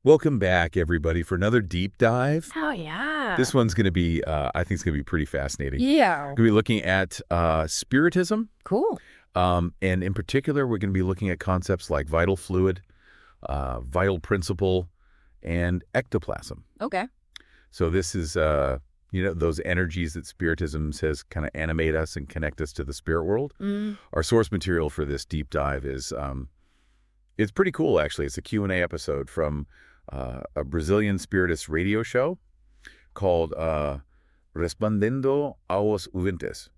Welcome back, everybody, for another deep dive. Oh, yeah. This one's going to be, I think it's going to be pretty fascinating. Yeah. We're going to be looking at Spiritism, Cool. and in particular, we're going to be looking at concepts like vital fluid, vital principle, and ectoplasm. Okay. So this is, those energies that Spiritism says kind of animate us and connect us to the spirit world. Our source material for this deep dive is, it's pretty cool, actually. It's a Q&A episode from a Brazilian Spiritist radio show called Respondendo aos ouvintes,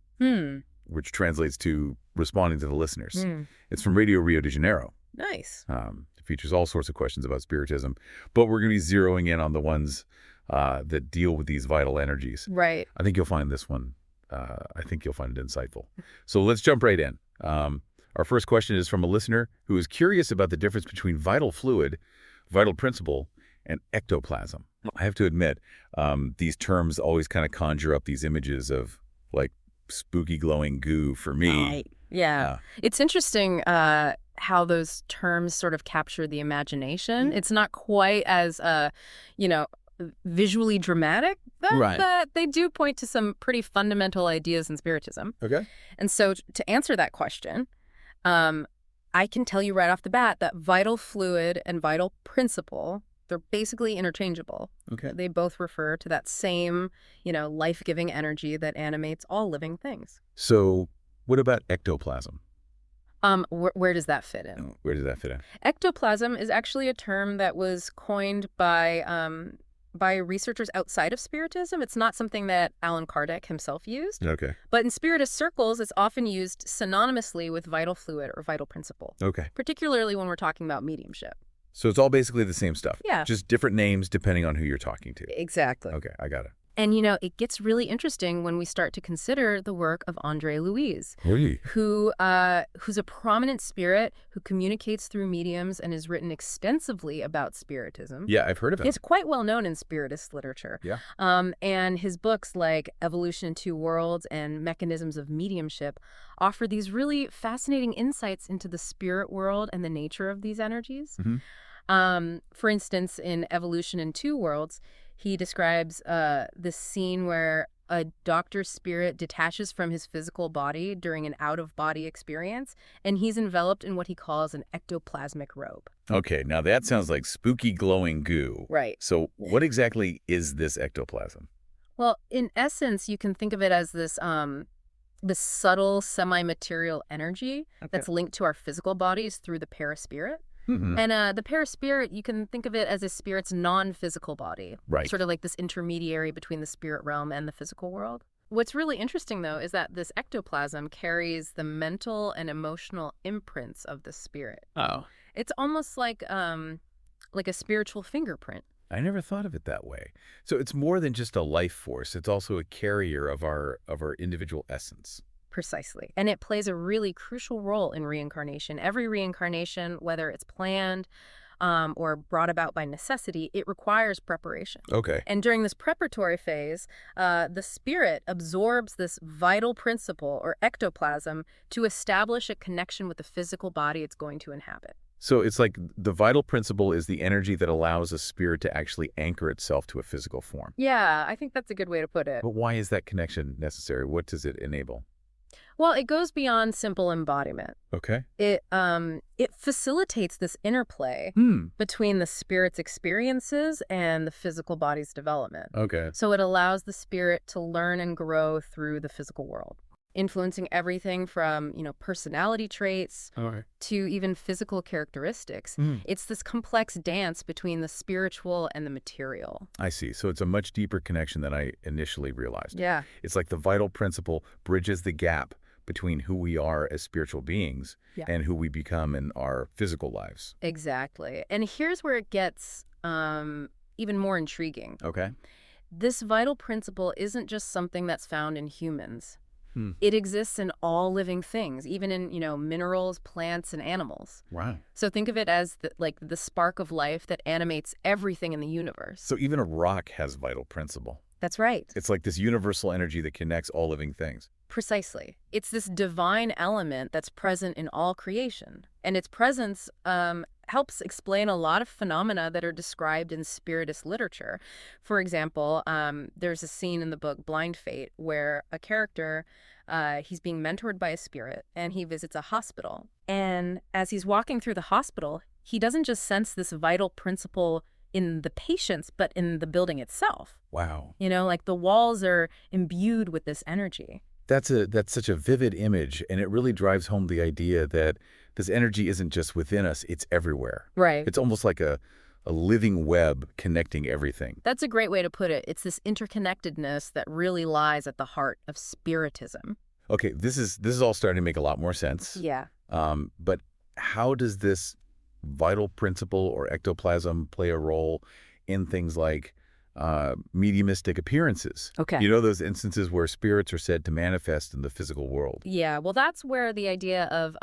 which translates to responding to the listeners. It's from Radio Rio de Janeiro. Nice. It features all sorts of questions about Spiritism, but we're going to be zeroing in on the ones that deal with these vital energies. Right. I think you'll find this one, I think you'll find it insightful. So let's jump right in. Our first question is from a listener who is curious about the difference between vital fluid, vital principle, and ectoplasm. I have to admit, these terms always kind of conjure up these images of, like, spooky glowing goo for me. Right. Yeah. It's interesting how those terms sort of capture the imagination. It's not quite as, visually dramatic, but they do point to some pretty fundamental ideas in Spiritism. Okay. And so to answer that question, I can tell you right off the bat that vital fluid and vital principle, they're basically interchangeable. Okay. They both refer to that same, life-giving energy that animates all living things. So what about ectoplasm? Where does that fit in? Where does that fit in? Ectoplasm is actually a term that was coined by researchers outside of Spiritism. It's not something that Allan Kardec himself used. Okay. But in Spiritist circles, it's often used synonymously with vital fluid or vital principle. Okay. Particularly when we're talking about mediumship. So it's all basically the same stuff. Yeah. Just different names depending on who you're talking to. Exactly. Okay, I got it. And, it gets really interesting when we start to consider the work of André Louise, Really? who's a prominent spirit who communicates through mediums and has written extensively about Spiritism. Yeah, I've heard of it. It's quite well known in Spiritist literature. Yeah. And his books like Evolution in Two Worlds and Mechanisms of Mediumship offer these really fascinating insights into the spirit world and the nature of these energies. For instance, in Evolution in Two Worlds, he describes this scene where a doctor's spirit detaches from his physical body during an out-of-body experience, and he's enveloped in what he calls an ectoplasmic robe. Okay, now that sounds like spooky glowing goo. Right. So what exactly is this ectoplasm? Well, in essence, you can think of it as this subtle semi-material energy that's linked to our physical bodies through the paraspirit. And the paraspirit, you can think of it as a spirit's non-physical body. Right. Sort of like this intermediary between the spirit realm and the physical world. What's really interesting, though, is that this ectoplasm carries the mental and emotional imprints of the spirit. Oh. It's almost like a spiritual fingerprint. I never thought of it that way. So it's more than just a life force. It's also a carrier of our individual essence. Precisely. And it plays a really crucial role in reincarnation. Every reincarnation, whether it's planned or brought about by necessity, it requires preparation. Okay. And during this preparatory phase, the spirit absorbs this vital principle or ectoplasm to establish a connection with the physical body it's going to inhabit. So it's like the vital principle is the energy that allows a spirit to actually anchor itself to a physical form. Yeah, I think that's a good way to put it. But why is that connection necessary? What does it enable? Well, it goes beyond simple embodiment. Okay. It facilitates this interplay between the spirit's experiences and the physical body's development. Okay. So it allows the spirit to learn and grow through the physical world, influencing everything from, personality traits to even physical characteristics. It's this complex dance between the spiritual and the material. I see. So it's a much deeper connection than I initially realized. Yeah. It's like the vital principle bridges the gap between who we are as spiritual beings and who we become in our physical lives. Exactly. And here's where it gets even more intriguing. Okay. This vital principle isn't just something that's found in humans. It exists in all living things, even in, minerals, plants, and animals. Wow. So think of it as the spark of life that animates everything in the universe. So even a rock has vital principle. That's right. It's like this universal energy that connects all living things. Precisely. It's this divine element that's present in all creation. And its presence helps explain a lot of phenomena that are described in Spiritist literature. For example, there's a scene in the book Blind Fate where a character, he's being mentored by a spirit, and he visits a hospital. And as he's walking through the hospital, he doesn't just sense this vital principle in the patients, but in the building itself. Wow. Like the walls are imbued with this energy. That's such a vivid image, and it really drives home the idea that this energy isn't just within us, it's everywhere. Right. It's almost like a living web connecting everything. That's a great way to put it. It's this interconnectedness that really lies at the heart of Spiritism. Okay, this is all starting to make a lot more sense. Yeah. But how does this vital principle or ectoplasm play a role in things like mediumistic appearances? Okay. You know, those instances where spirits are said to manifest in the physical world. Yeah, well, that's where the idea of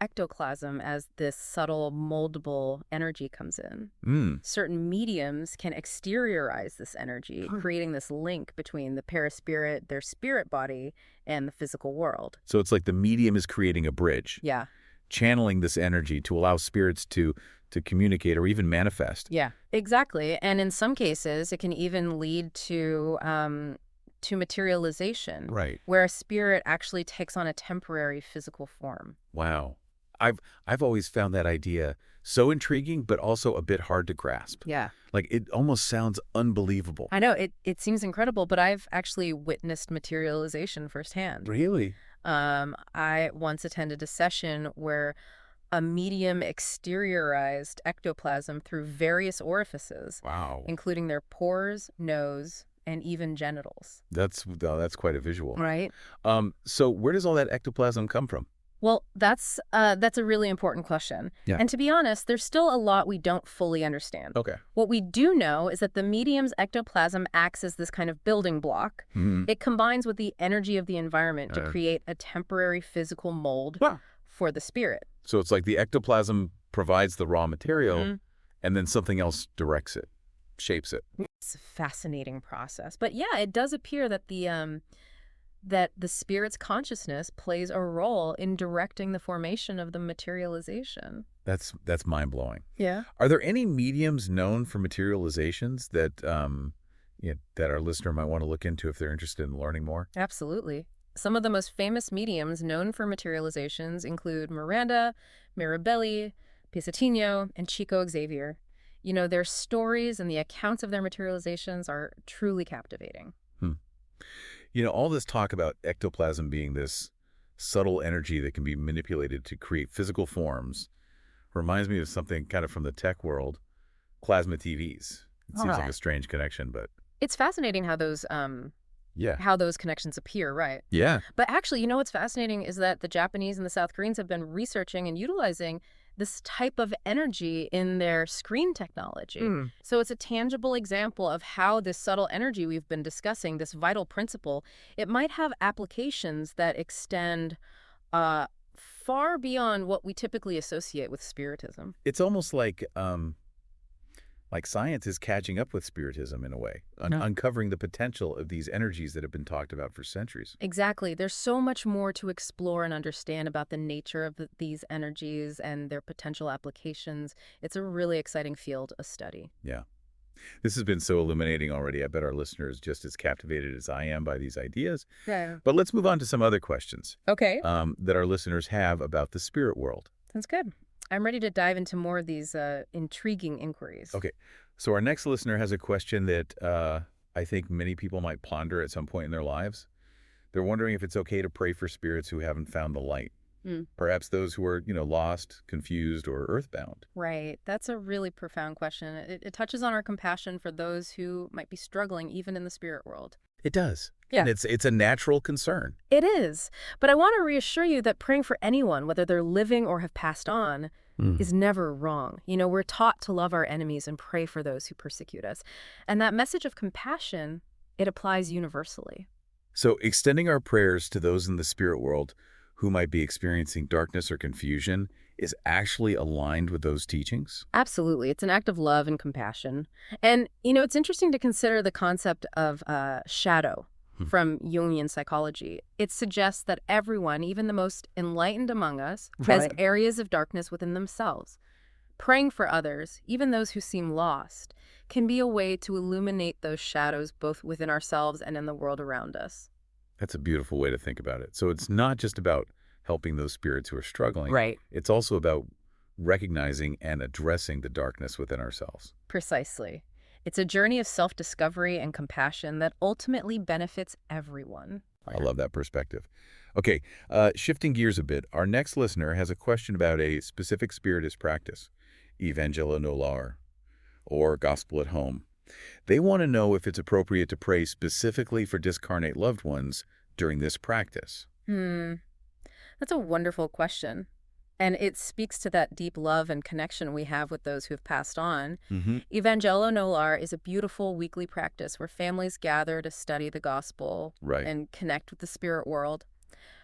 ectoplasm as this subtle, moldable energy comes in. Certain mediums can exteriorize this energy, creating this link between the paraspirit, their spirit body, and the physical world. So it's like the medium is creating a bridge. Yeah. Channeling this energy to allow spirits to communicate or even manifest. Yeah, exactly. And in some cases, it can even lead to materialization. Right. Where a spirit actually takes on a temporary physical form. Wow. I've always found that idea so intriguing, but also a bit hard to grasp. Yeah. Like, it almost sounds unbelievable. I know, it seems incredible, but I've actually witnessed materialization firsthand. Really? I once attended a session where a medium exteriorized ectoplasm through various orifices. Wow. Including their pores, nose, and even genitals. That's quite a visual. Right. So where does all that ectoplasm come from? Well, that's a really important question. Yeah. And to be honest, there's still a lot we don't fully understand. Okay. What we do know is that the medium's ectoplasm acts as this kind of building block. It combines with the energy of the environment to create a temporary physical mold for the spirit. So it's like the ectoplasm provides the raw material, and then something else directs it, shapes it. It's a fascinating process. But yeah, it does appear that the spirit's consciousness plays a role in directing the formation of the materialization. That's mind-blowing. Yeah. Are there any mediums known for materializations that that our listener might want to look into if they're interested in learning more? Absolutely. Some of the most famous mediums known for materializations include Miranda, Mirabelli, Pisatino, and Chico Xavier. Their stories and the accounts of their materializations are truly captivating. All this talk about ectoplasm being this subtle energy that can be manipulated to create physical forms reminds me of something kind of from the tech world, plasma TVs. It seems like a strange connection, but it's fascinating how those connections appear, right? Yeah. But actually, what's fascinating is that the Japanese and the South Koreans have been researching and utilizing this type of energy in their screen technology. So it's a tangible example of how this subtle energy we've been discussing, this vital principle, it might have applications that extend far beyond what we typically associate with Spiritism. It's almost like science is catching up with Spiritism in a way, uncovering the potential of these energies that have been talked about for centuries. Exactly. There's so much more to explore and understand about the nature of these energies and their potential applications. It's a really exciting field of study. Yeah. This has been so illuminating already. I bet our listeners just as captivated as I am by these ideas. Yeah. But let's move on to some other questions. Okay. That our listeners have about the spirit world. Sounds good. I'm ready to dive into more of these intriguing inquiries. Okay. So our next listener has a question that I think many people might ponder at some point in their lives. They're wondering if it's okay to pray for spirits who haven't found the light. Perhaps those who are, lost, confused, or earthbound. Right. That's a really profound question. It touches on our compassion for those who might be struggling even in the spirit world. It does. Yeah. And it's a natural concern. It is. But I want to reassure you that praying for anyone, whether they're living or have passed on, is never wrong. We're taught to love our enemies and pray for those who persecute us. And that message of compassion, it applies universally. So extending our prayers to those in the spirit world who might be experiencing darkness or confusion is actually aligned with those teachings? Absolutely. It's an act of love and compassion. And, it's interesting to consider the concept of shadow from Jungian psychology. It suggests that everyone, even the most enlightened among us, has areas of darkness within themselves. Praying for others, even those who seem lost, can be a way to illuminate those shadows both within ourselves and in the world around us. That's a beautiful way to think about it. So it's not just about helping those spirits who are struggling. Right. It's also about recognizing and addressing the darkness within ourselves. Precisely. It's a journey of self-discovery and compassion that ultimately benefits everyone. I love that perspective. Okay, shifting gears a bit, our next listener has a question about a specific Spiritist practice, Evangelo Nolar, or Gospel at Home. They want to know if it's appropriate to pray specifically for discarnate loved ones during this practice. That's a wonderful question. And it speaks to that deep love and connection we have with those who have passed on. Evangelo Nolar is a beautiful weekly practice where families gather to study the gospel Right. and connect with the spirit world.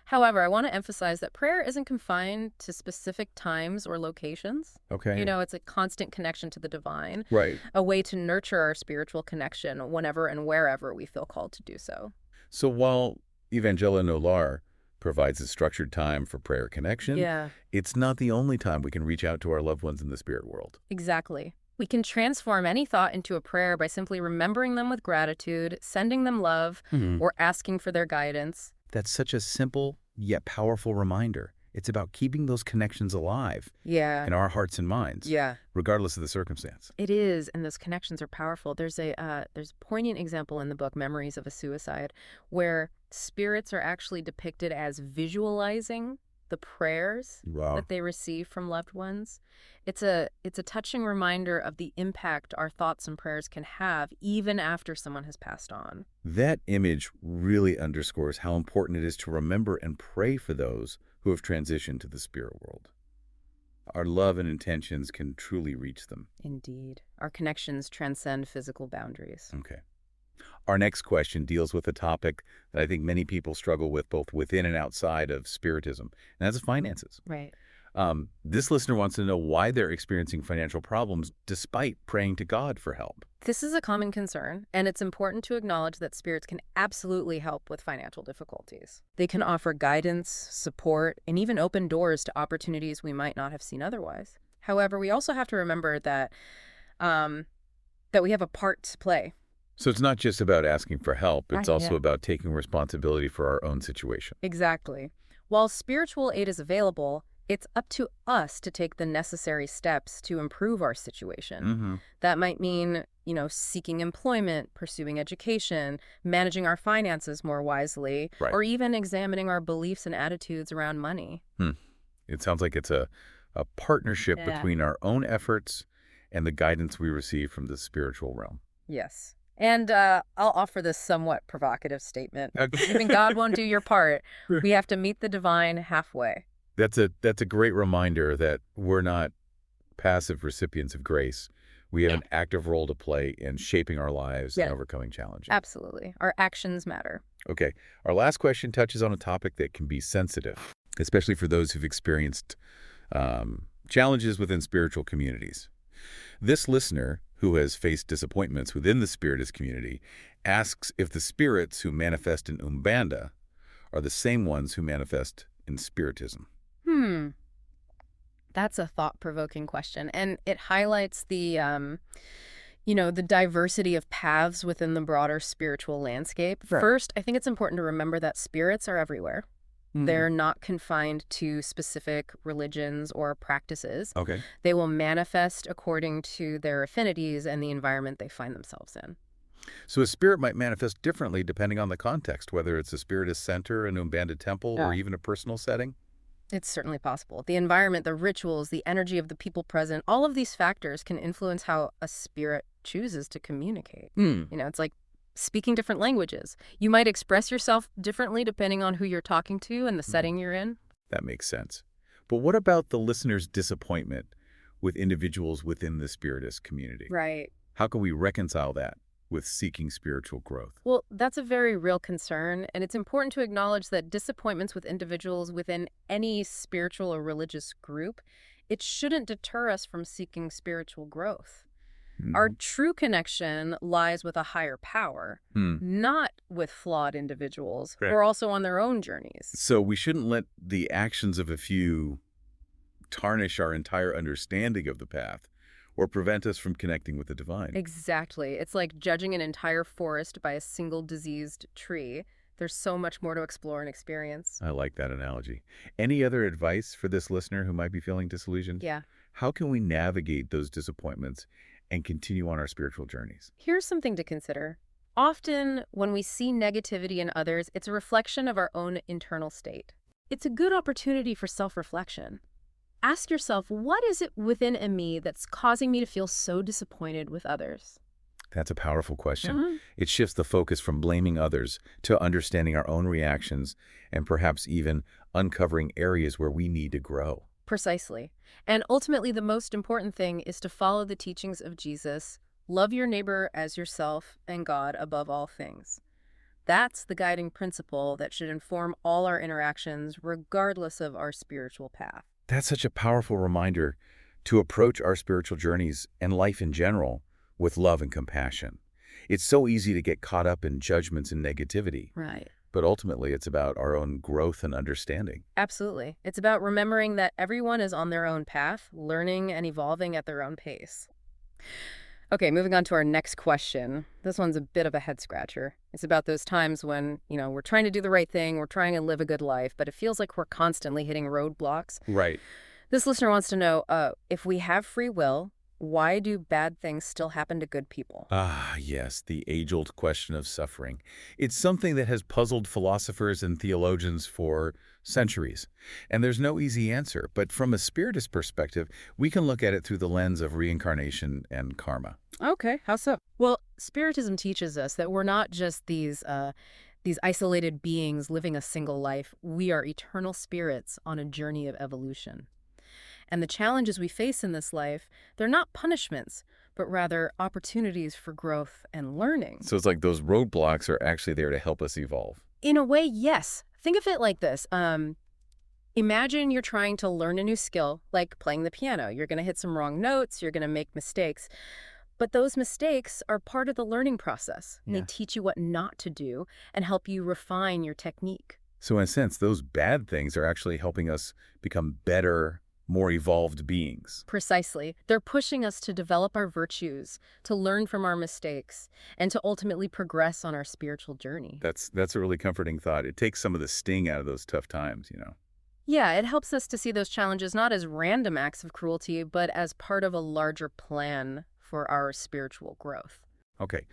However, I want to emphasize that prayer isn't confined to specific times or locations. Okay. It's a constant connection to the divine, Right. a way to nurture our spiritual connection whenever and wherever we feel called to do so. So while Evangelo Nolar provides a structured time for prayer connection, Yeah, it's not the only time we can reach out to our loved ones in the spirit world. exactly. We can transform any thought into a prayer by simply remembering them with gratitude, sending them love, or asking for their guidance. That's such a simple yet powerful reminder. It's about keeping those connections alive Yeah. in our hearts and minds, Yeah. regardless of the circumstance. It is, and those connections are powerful. There's a poignant example in the book Memories of a Suicide where spirits are actually depicted as visualizing the prayers Wow. that they receive from loved ones. It's a touching reminder of the impact our thoughts and prayers can have even after someone has passed on. That image really underscores how important it is to remember and pray for those who have transitioned to the spirit world. Our love and intentions can truly reach them. Indeed. Our connections transcend physical boundaries. Okay. Our next question deals with a topic that I think many people struggle with both within and outside of Spiritism, and that's finances. Right. This listener wants to know why they're experiencing financial problems despite praying to God for help. This is a common concern, and it's important to acknowledge that spirits can absolutely help with financial difficulties. They can offer guidance, support, and even open doors to opportunities we might not have seen otherwise. However, we also have to remember that we have a part to play. So it's not just about asking for help, it's Right, also yeah. about taking responsibility for our own situation. Exactly. While spiritual aid is available, it's up to us to take the necessary steps to improve our situation. That might mean, seeking employment, pursuing education, managing our finances more wisely, Right. or even examining our beliefs and attitudes around money. It sounds like it's a partnership Yeah. between our own efforts and the guidance we receive from the spiritual realm. Yes. And I'll offer this somewhat provocative statement. Even God won't do your part. We have to meet the divine halfway. That's a great reminder that we're not passive recipients of grace. We have an active role to play in shaping our lives and Yeah. overcoming challenges. Absolutely. Our actions matter. Okay, our last question touches on a topic that can be sensitive, especially for those who've experienced challenges within spiritual communities. This listener, who has faced disappointments within the Spiritist community, asks if the spirits who manifest in Umbanda are the same ones who manifest in Spiritism. That's a thought-provoking question, and it highlights the diversity of paths within the broader spiritual landscape. Right. First, I think it's important to remember that spirits are everywhere. They're not confined to specific religions or practices. Okay. They will manifest according to their affinities and the environment they find themselves in. So a spirit might manifest differently depending on the context, whether it's a Spiritist center, an Umbanda temple, or Yeah. even a personal setting. It's certainly possible. The environment, the rituals, the energy of the people present, all of these factors can influence how a spirit chooses to communicate. It's like speaking different languages. You might express yourself differently depending on who you're talking to and the setting you're in. That makes sense. But what about the listener's disappointment with individuals within the Spiritist community? Right. How can we reconcile that with seeking spiritual growth? Well, that's a very real concern, and it's important to acknowledge that disappointments with individuals within any spiritual or religious group, it shouldn't deter us from seeking spiritual growth. Our true connection lies with a higher power, not with flawed individuals who are also on their own journeys. So we shouldn't let the actions of a few tarnish our entire understanding of the path or prevent us from connecting with the divine. Exactly. It's like judging an entire forest by a single diseased tree. There's so much more to explore and experience. I like that analogy. Any other advice for this listener who might be feeling disillusioned? Yeah. How can we navigate those disappointments and continue on our spiritual journeys? Here's something to consider. Often, when we see negativity in others, it's a reflection of our own internal state. It's a good opportunity for self-reflection. Ask yourself, what is it within me that's causing me to feel so disappointed with others? That's a powerful question. Mhm. It shifts the focus from blaming others to understanding our own reactions and perhaps even uncovering areas where we need to grow. Precisely. And ultimately, the most important thing is to follow the teachings of Jesus, love your neighbor as yourself, and God above all things. That's the guiding principle that should inform all our interactions, regardless of our spiritual path. That's such a powerful reminder to approach our spiritual journeys and life in general with love and compassion. It's so easy to get caught up in judgments and negativity, Right. but ultimately it's about our own growth and understanding. Absolutely. It's about remembering that everyone is on their own path, learning and evolving at their own pace. Okay, moving on to our next question. This one's a bit of a head scratcher. It's about those times when, we're trying to do the right thing, we're trying to live a good life, but it feels like we're constantly hitting roadblocks. Right. This listener wants to know, if we have free will, why do bad things still happen to good people? Ah, yes, the age-old question of suffering. It's something that has puzzled philosophers and theologians for centuries. And there's no easy answer, but from a Spiritist perspective, we can look at it through the lens of reincarnation and karma. Okay, how so? Well, Spiritism teaches us that we're not just these isolated beings living a single life. We are eternal spirits on a journey of evolution. And the challenges we face in this life, they're not punishments, but rather opportunities for growth and learning. So it's like those roadblocks are actually there to help us evolve. In a way, yes. Think of it like this. Imagine you're trying to learn a new skill, like playing the piano. You're going to hit some wrong notes, you're going to make mistakes. But those mistakes are part of the learning process. And Yeah. they teach you what not to do and help you refine your technique. So in a sense, those bad things are actually helping us become better, more evolved beings. Precisely. They're pushing us to develop our virtues, to learn from our mistakes, and to ultimately progress on our spiritual journey. That's a really comforting thought. It takes some of the sting out of those tough times. Yeah, it helps us to see those challenges not as random acts of cruelty, but as part of a larger plan for our spiritual growth. Okay,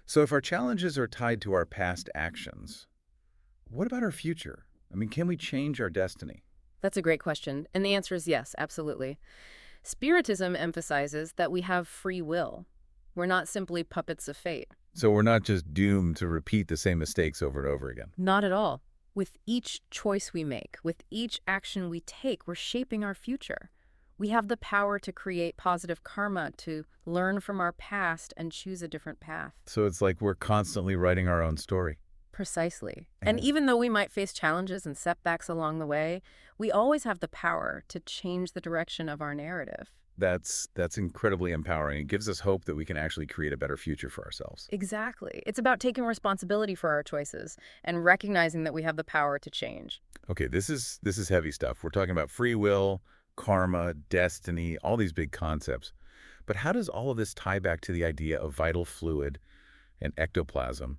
so if our challenges are tied to our past actions, what about our future? I mean, can we change our destiny? That's a great question, and the answer is yes, absolutely. Spiritism emphasizes that we have free will. We're not simply puppets of fate. So we're not just doomed to repeat the same mistakes over and over again. Not at all. With each choice we make, with each action we take, we're shaping our future. We have the power to create positive karma, to learn from our past and choose a different path. So it's like we're constantly writing our own story. Precisely. And And- even though we might face challenges and setbacks along the way, we always have the power to change the direction of our narrative. That's incredibly empowering. It gives us hope that we can actually create a better future for ourselves. Exactly. It's about taking responsibility for our choices and recognizing that we have the power to change. Okay, this is heavy stuff. We're talking about free will, karma, destiny, all these big concepts. But how does all of this tie back to the idea of vital fluid and ectoplasm?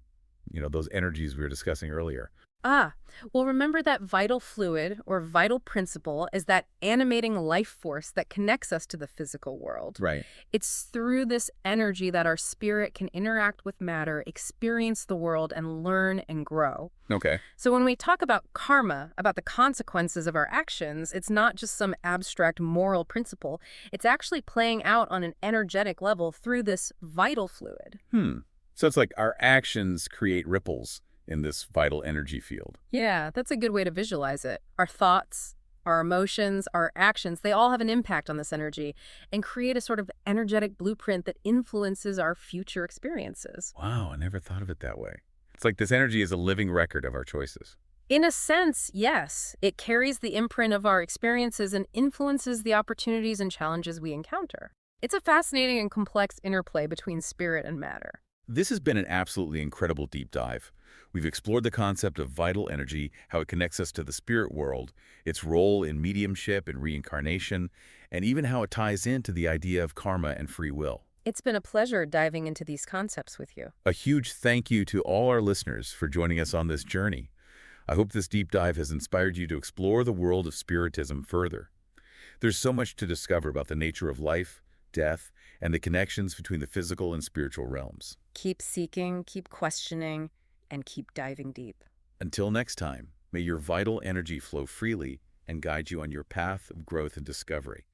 Those energies we were discussing earlier. Well, remember that vital fluid or vital principle is that animating life force that connects us to the physical world. Right. It's through this energy that our spirit can interact with matter, experience the world, and learn and grow. Okay. So when we talk about karma, about the consequences of our actions, it's not just some abstract moral principle. It's actually playing out on an energetic level through this vital fluid. So it's like our actions create ripples in this vital energy field. Yeah, that's a good way to visualize it. Our thoughts, our emotions, our actions, they all have an impact on this energy and create a sort of energetic blueprint that influences our future experiences. Wow, I never thought of it that way. It's like this energy is a living record of our choices. In a sense, yes. It carries the imprint of our experiences and influences the opportunities and challenges we encounter. It's a fascinating and complex interplay between spirit and matter. This has been an absolutely incredible deep dive. We've explored the concept of vital energy, how it connects us to the spirit world, its role in mediumship and reincarnation, and even how it ties into the idea of karma and free will. It's been a pleasure diving into these concepts with you. A huge thank you to all our listeners for joining us on this journey. I hope this deep dive has inspired you to explore the world of Spiritism further. There's so much to discover about the nature of life, death, and the connections between the physical and spiritual realms. Keep seeking, keep questioning, and keep diving deep. Until next time, may your vital energy flow freely and guide you on your path of growth and discovery.